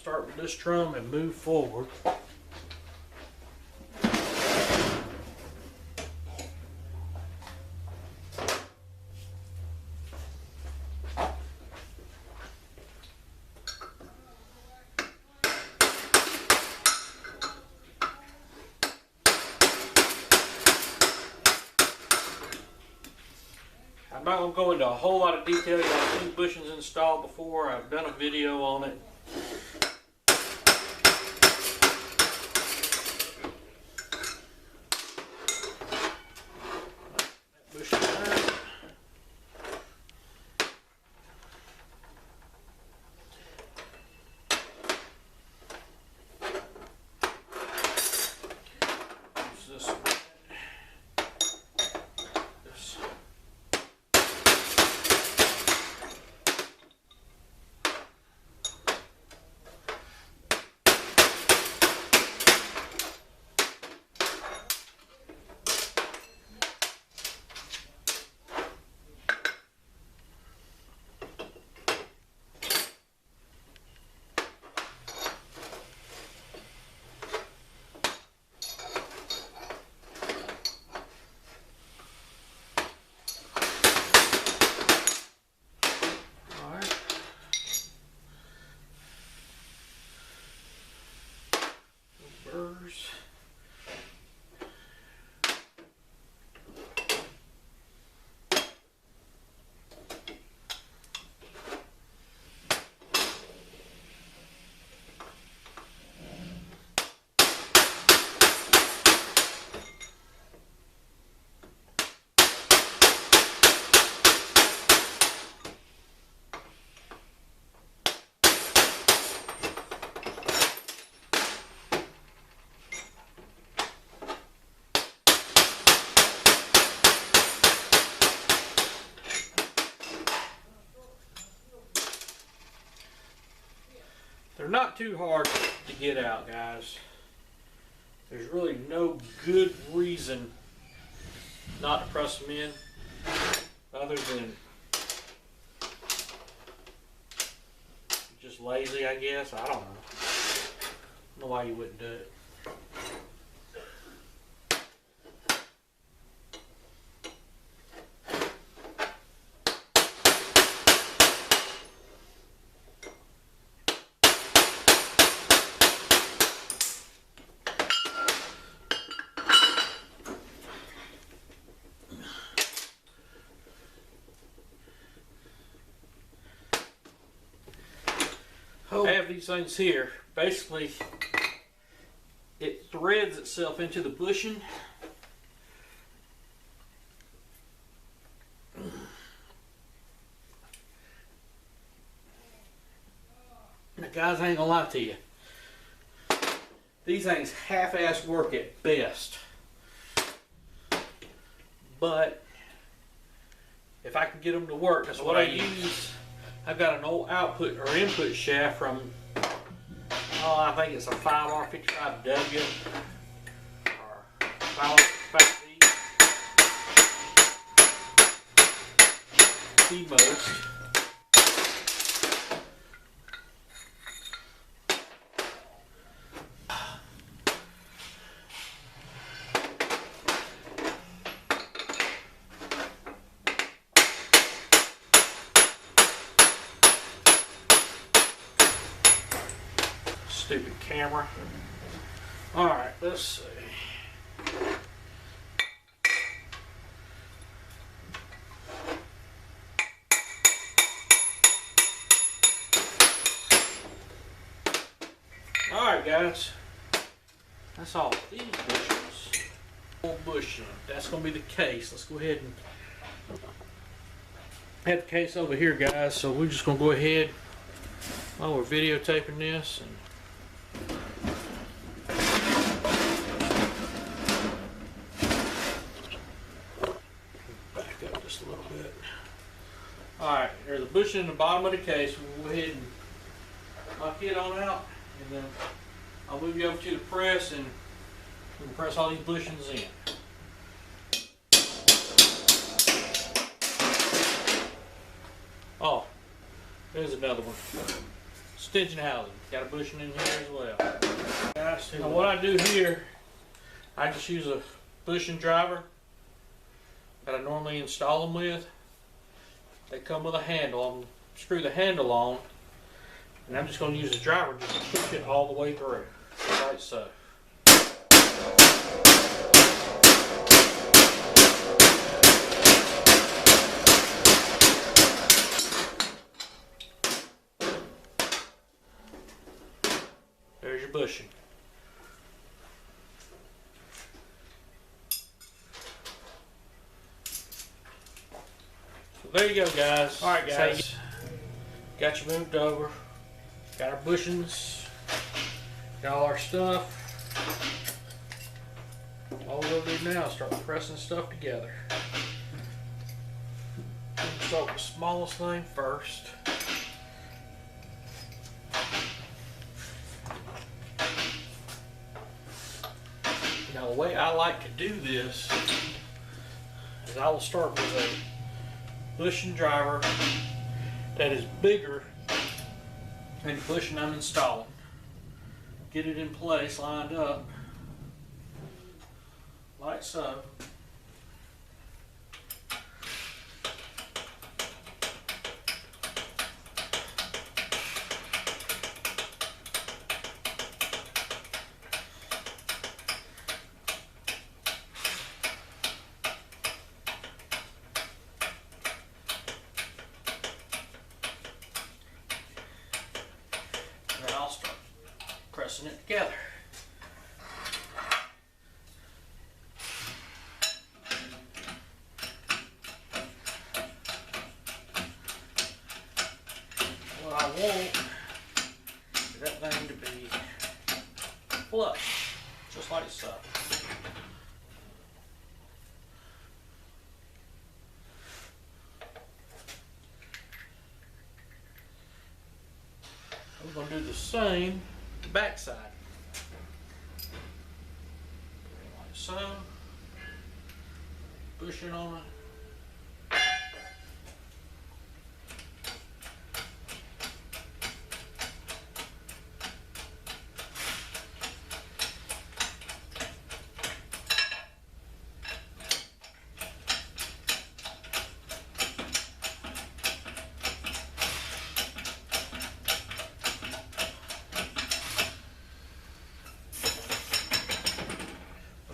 start with this drum and move forward. I'm not going to go into a whole lot of detail. I've seen bushings installed before. I've done a video on it. Bushing there. Use this one. Burrs. They're not too hard to get out, guys. There's really no good reason not to press them in, other than just lazy, I guess. I don't know. I don't know why you wouldn't do it. I have these things here. Basically, it threads itself into the bushing. Now, guys, I ain't gonna lie to you. These things half-ass work at best. But if I can get them to work, that's what I use. I've got an old output or input shaft from, I think it's a 5R55W or 5R55D. The most. Stupid camera. Alright, let's see. Alright, guys. That's all these bushings. Old bushing. That's going to be the case. Let's go ahead and have the case over here, guys. So we're just going to go ahead while we're videotaping this and alright, there's a bushing in the bottom of the case. We'll go ahead and knock it on out, and then I'll move you over to the press and we can press all these bushings in. Oh, there's another one. extension housing. Got a bushing in here as well. Now what I do here, I just use a bushing driver that I normally install them with. They come with a handle. I'm screw the handle on, and I'm just going to use the driver just to push it all the way through, like so. There's your bushing. So there you go, guys. All right, guys. Got you moved over. Got our bushings. Got all our stuff. All we'll do now is start pressing stuff together. Start with the smallest thing first. Now the way I like to do this is I will start with a bushing driver that is bigger than the bushing I'm installing. Get it in place, lined up, like so. And then I'll start pressing it together. What I want is that thing to be flush, just like so. I'm going to do the same to the back side. Like so. Bushing on it.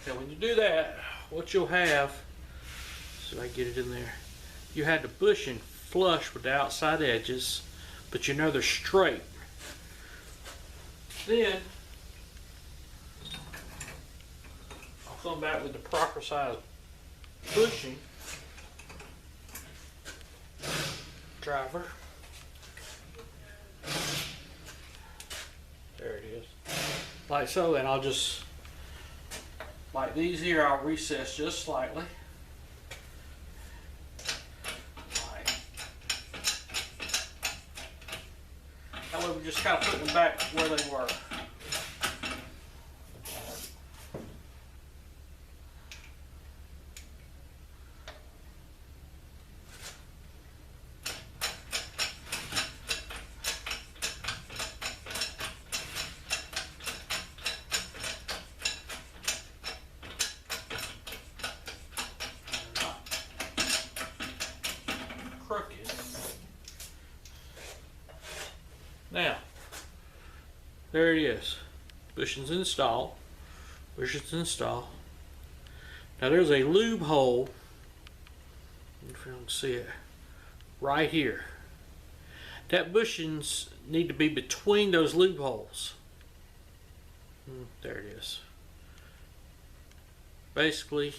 Okay, when you do that, what you'll have, so I get it in there, you had the bushing flush with the outside edges, but you know they're straight. Then I'll come back with the proper size bushing driver. There it is. Like so, and I'll just, like these here, I'll recess just slightly. That way we just kind of put them back where they were. Crooked. Now, there it is. Bushing's installed. Bushing's installed. Now there's a lube hole, if you don't see it, right here. That bushings need to be between those lube holes. There it is. Basically,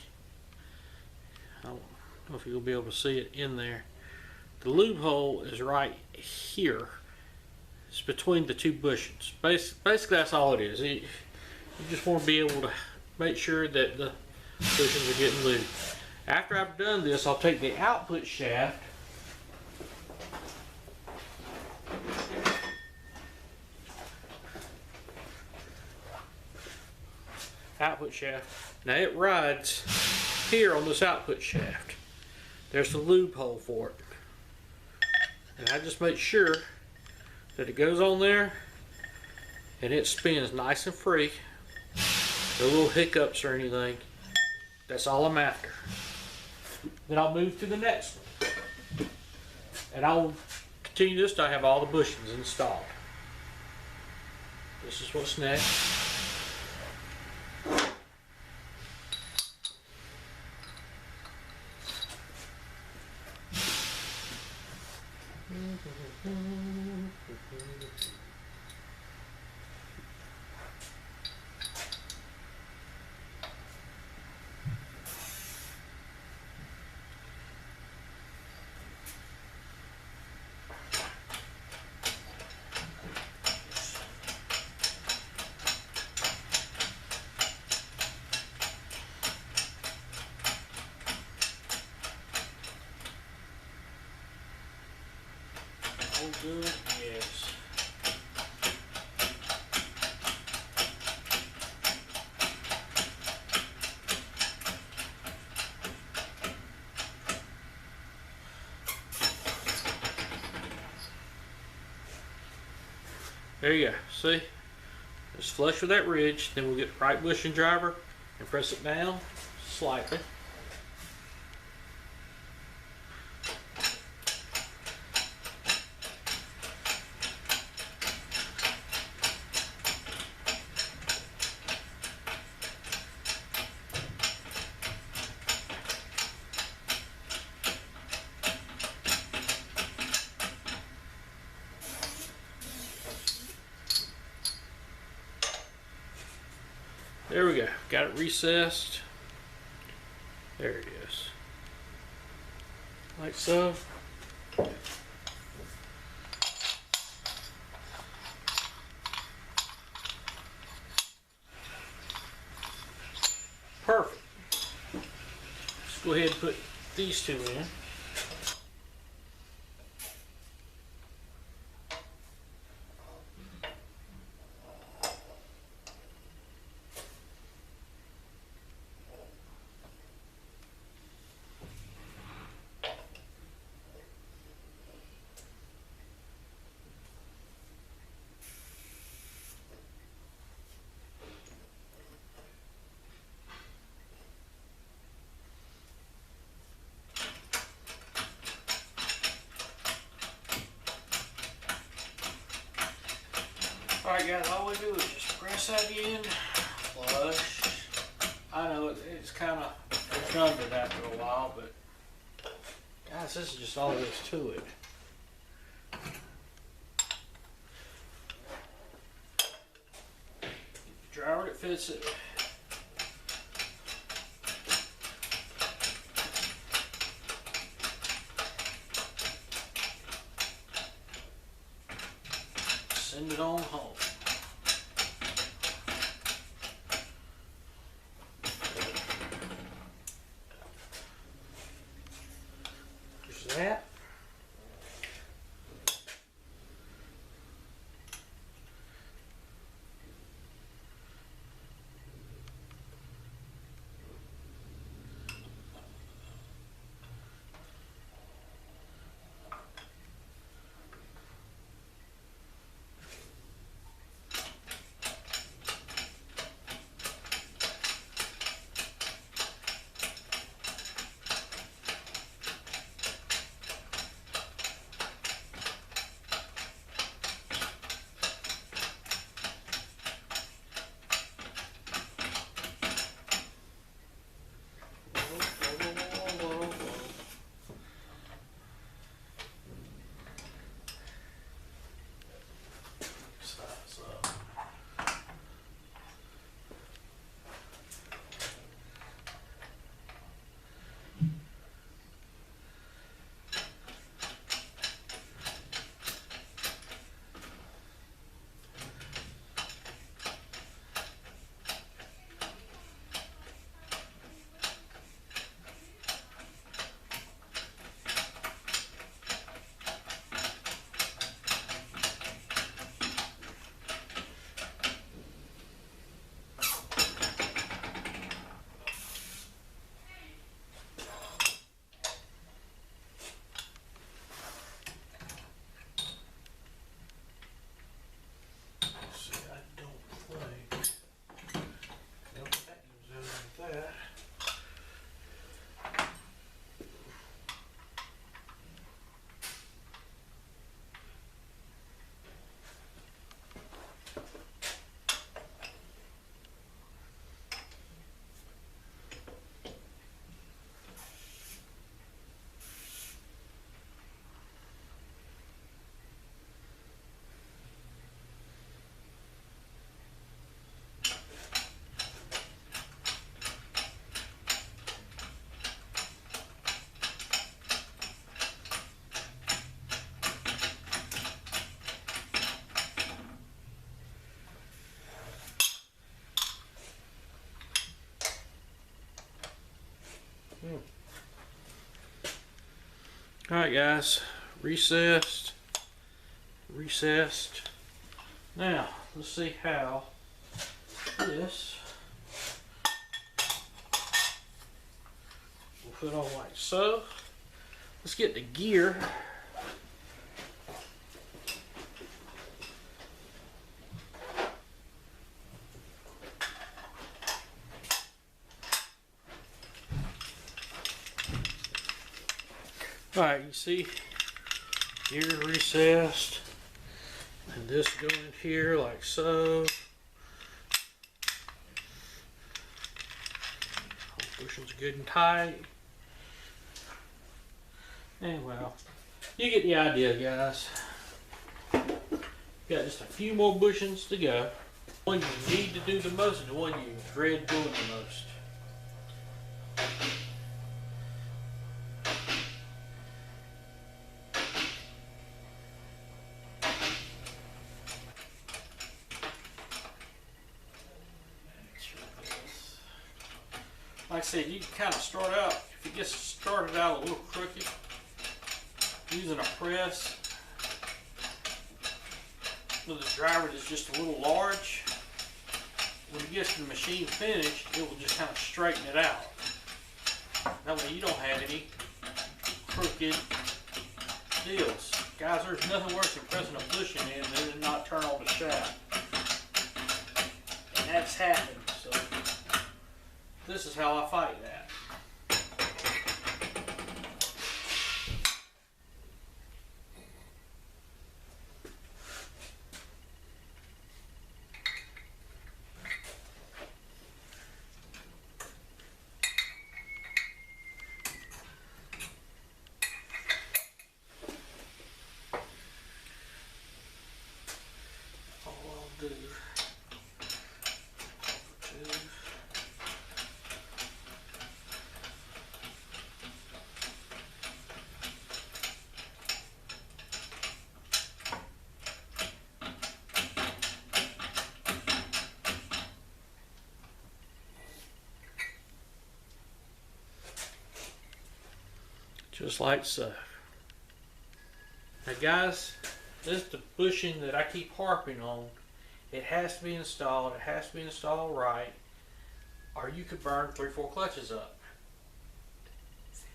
I don't know if you'll be able to see it in there. The lube hole is right here. It's between the two bushings. Basically, that's all it is. You just want to be able to make sure that the bushings are getting lubed. After I've done this, I'll take the output shaft Now it rides here on this output shaft. There's the lube hole for it. And I just make sure that it goes on there and it spins nice and free. No little hiccups or anything. That's all I'm after. Then I'll move to the next one. And I'll continue this till I have all the bushings installed. This is what's next. Oh, good, yes. There you go. See? It's flush with that ridge. Then we'll get the right bushing driver and press it down slightly. There we go. Got it recessed. There it is. Like so. Perfect. Let's go ahead and put these two in. Alright guys, all we do is just press that in, flush. I know it's kind of redundant after a while, but guys, this is just all there is to it. Driver that fits it. Send it on home. There's that. Alright guys, recessed. Now, let's see how this will fit on like so. Let's get the gear. Alright, you see, gear recessed, and this going in here like so. Bushings are good and tight. And well, you get the idea, guys. Got just a few more bushings to go. The one you need to do the most and the one you dread doing the most. Like I said, you can kind of start out, if it gets started out a little crooked, using a press with a driver that's just a little large, when it gets to the machine finished, it will just kind of straighten it out. That way you don't have any crooked deals. Guys, there's nothing worse than pressing a bushing in and then not turn on the shaft. And that's happened, so this is how I fight that. All I'll do just like so. Now guys, this is the bushing that I keep harping on. It has to be installed, it has to be installed right, or you could burn 3-4 clutches up.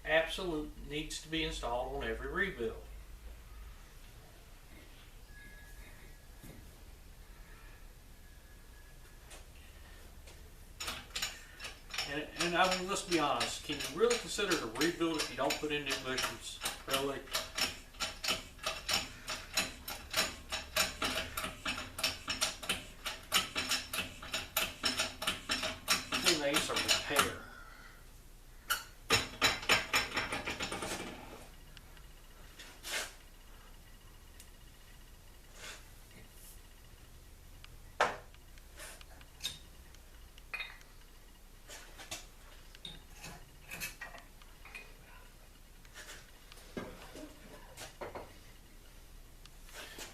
Absolute needs to be installed on every rebuild. And I mean, let's be honest, can you really consider it a rebuild if you don't put in new bushings? Really? I think it's a repair.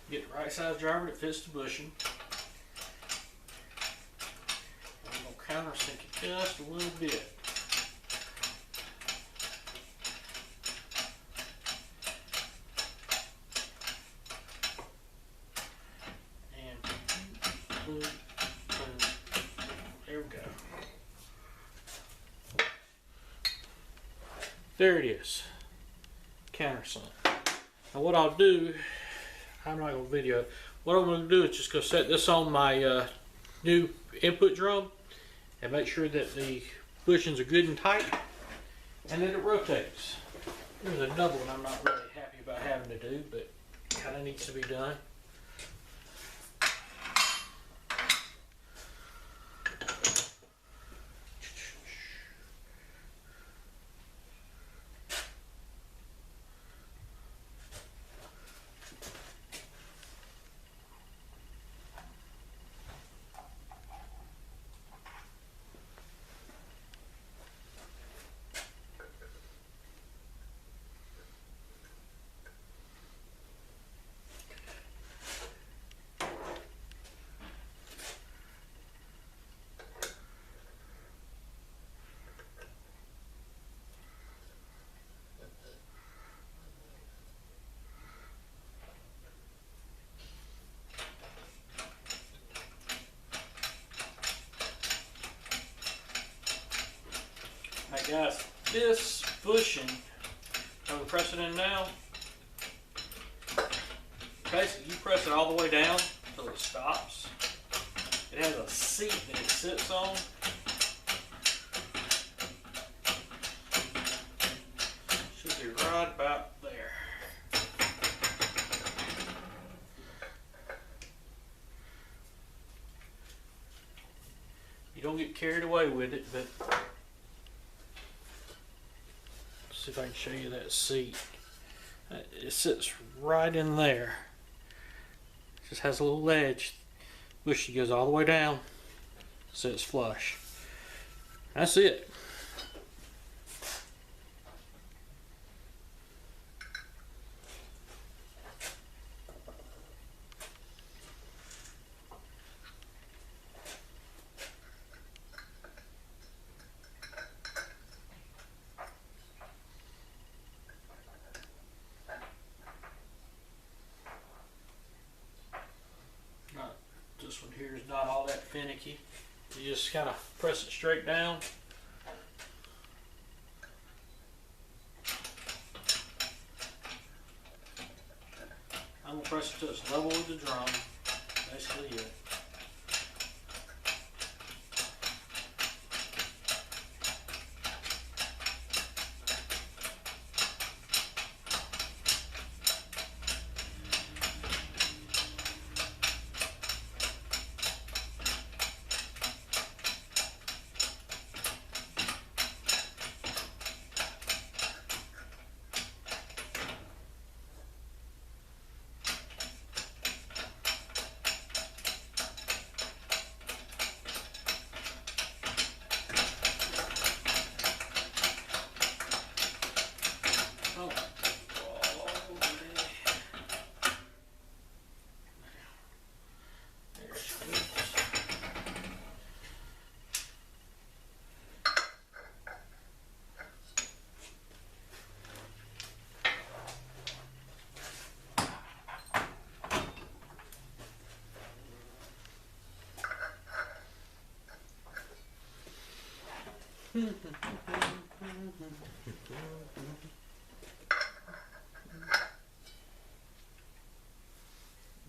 Get the right size driver that fits the bushing. I'm going to countersink it just a little bit. And boom, boom. There we go. There it is. Countersunk. Now what I'll do, I'm not going to video it. What I'm going to do is just go set this on my new input drum and make sure that the bushings are good and tight and that it rotates. There's another one I'm not really happy about having to do, but kind of needs to be done. Guys, this bushing, I'm gonna press it in now. Basically, you press it all the way down until it stops. It has a seat that it sits on. Should be right about there. You don't get carried away with it, but let's see if I can show you that seat. It sits right in there. It just has a little ledge. Bushy goes all the way down, sits flush. That's it. This one here is not all that finicky. You just kind of press it straight down. I'm going to press it till it's level with the drum. Basically it.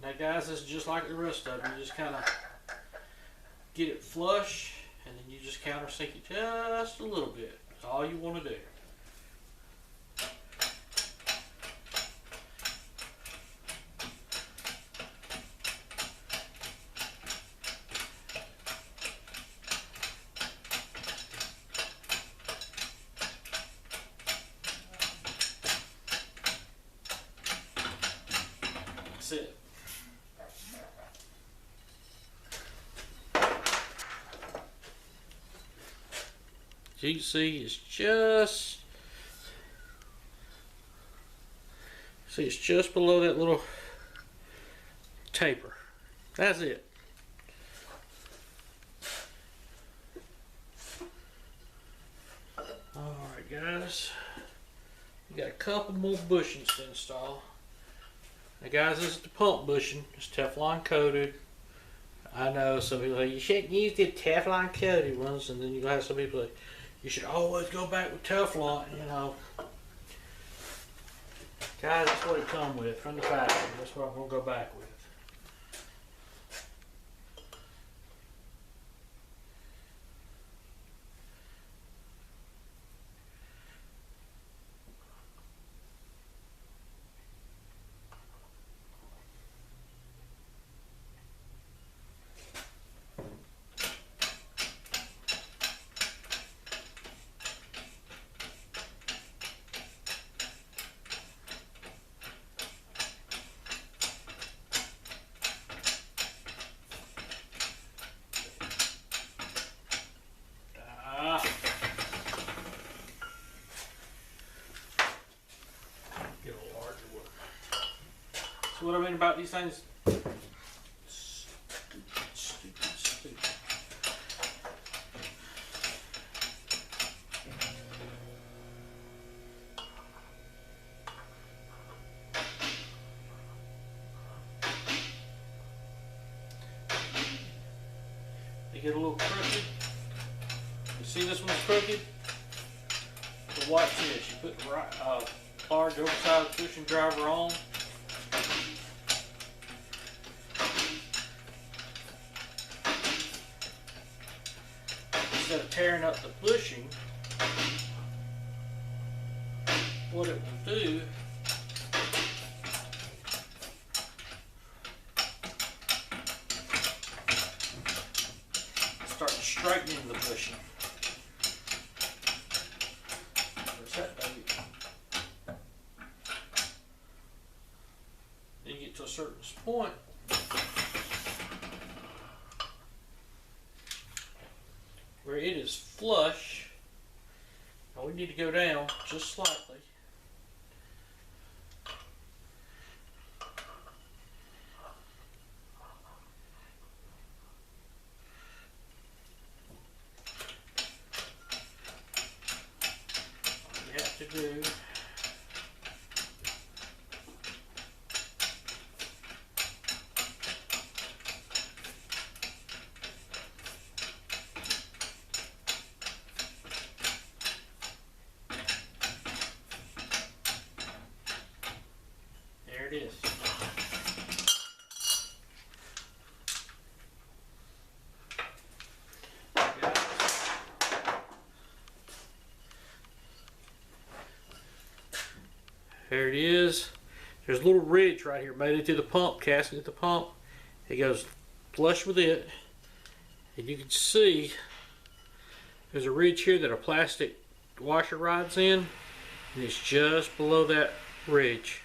Now guys, this is just like the rest of them. You just kind of get it flush and then you just countersink it just a little bit. That's all you want to do. That's it. As you can see, it's just below that little taper. That's it. Alright guys, we got a couple more bushings to install. Now guys, this is the pump bushing. It's Teflon coated. I know some people say you shouldn't use the Teflon coated ones, and then you have some people say you should always go back with Teflon, you know. Guys, that's what it comes with from the factory. That's what I'm going to go back with. So what I mean about these things, stupid. They get a little crooked. You see this one's crooked? watch this. You put the large oversized bushing driver on. Instead of tearing up the bushing, what it will do is start straightening the bushing. Where's that baby? Then you get to a certain point, where it is flush. Now we need to go down just slightly. All you have to do there it is. There it is. There's a little ridge right here made into the pump, casting at the pump. It goes flush with it. And you can see there's a ridge here that a plastic washer rides in. And it's just below that ridge.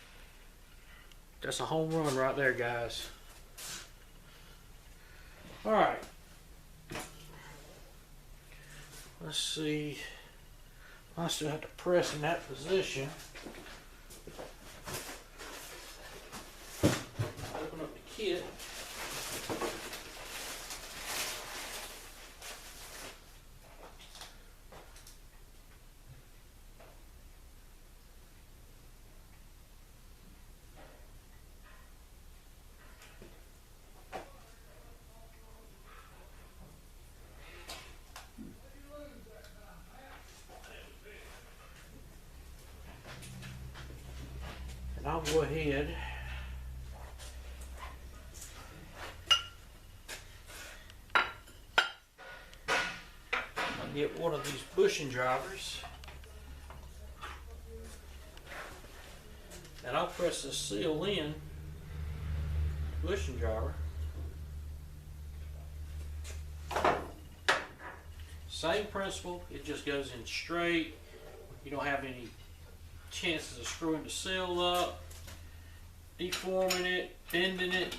That's a home run right there, guys. Alright. Let's see. I still have to press in that position. Open up the kit. And I'll go ahead and get one of these bushing drivers, and I'll press the seal in bushing driver. Same principle, it just goes in straight. You don't have any chances of screwing the seal up, deforming it, bending it.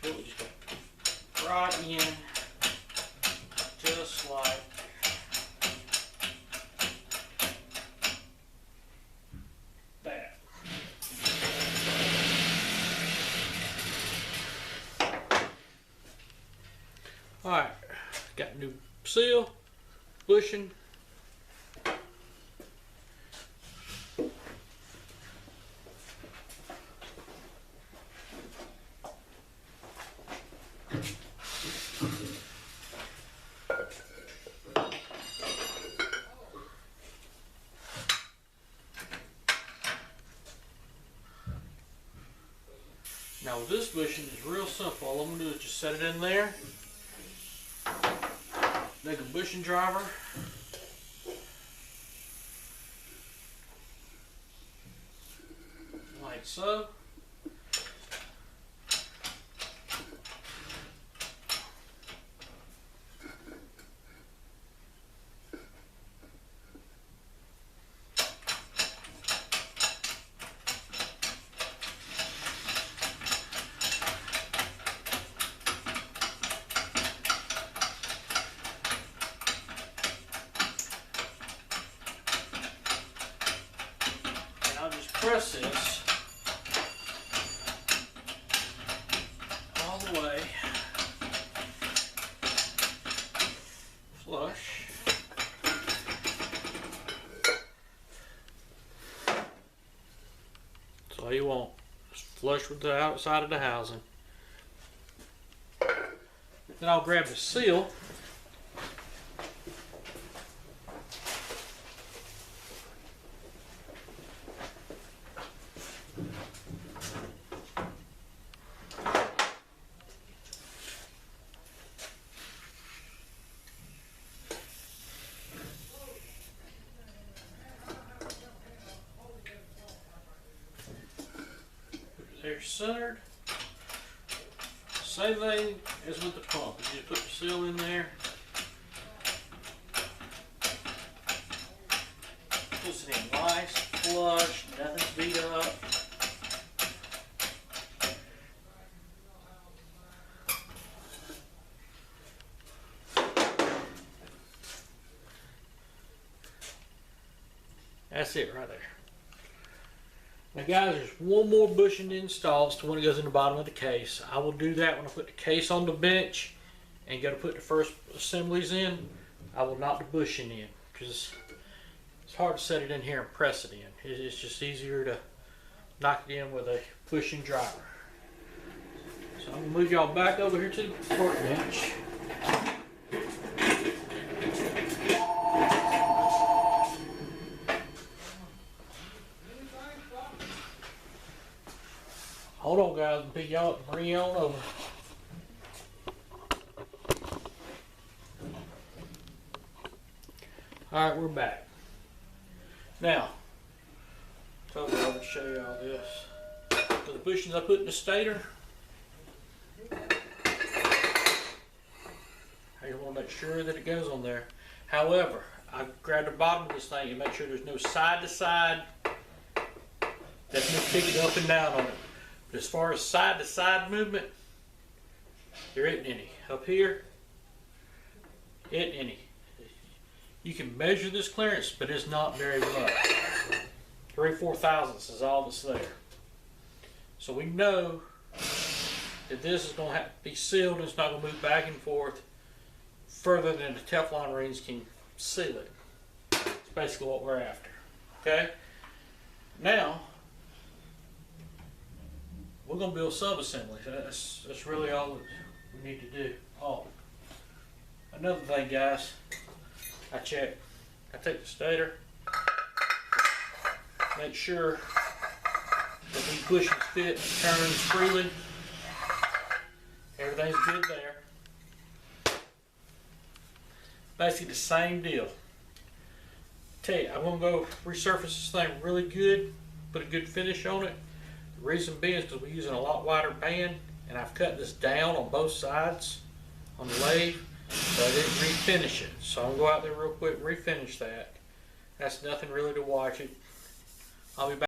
It will just go right in, just like that. Alright, got a new seal, bushing. Now with this bushing is real simple. All I'm going to do is just set it in there. Make a bushing driver. Like so. Press this all the way flush. That's all you want. Just flush with the outside of the housing. Then I'll grab the seal. They're centered. Same thing as with the pump. You just put the seal in there. Puts it in nice, flush, nothing's beat up. That's it right there. Now guys, there's one more bushing to install. It's the one that goes in the bottom of the case. I will do that when I put the case on the bench and go to put the first assemblies in. I will knock the bushing in because it's hard to set it in here and press it in. It's just easier to knock it in with a pushing driver. So I'm going to move y'all back over here to the workbench. Hold on guys, and pick y'all up and bring you on over. Alright, we're back. Now, I will show you all this. So the bushings I put in the stator, I want to make sure that it goes on there. However, I grab the bottom of this thing and make sure there's no side to side. That's no kicking up and down on it. But as far as side to side movement, there isn't any. Up here, isn't any. You can measure this clearance, but it's not very much. 3/4 thousandths is all that's there. So we know that this is going to have to be sealed and it's not going to move back and forth further than the Teflon rings can seal it. That's basically what we're after. Okay? Now, we're going to build sub-assemblies. That's really all that we need to do. Oh, another thing, guys, I check. I take the stator, make sure that these bushings fit, turns freely. Everything's good there. Basically the same deal. Tell you, I'm going to go resurface this thing really good, put a good finish on it. The reason being is because we're using a lot wider band, and I've cut this down on both sides on the lathe, so I didn't refinish it. So I'm going to go out there real quick and refinish that. That's nothing really to watch it. I'll be back.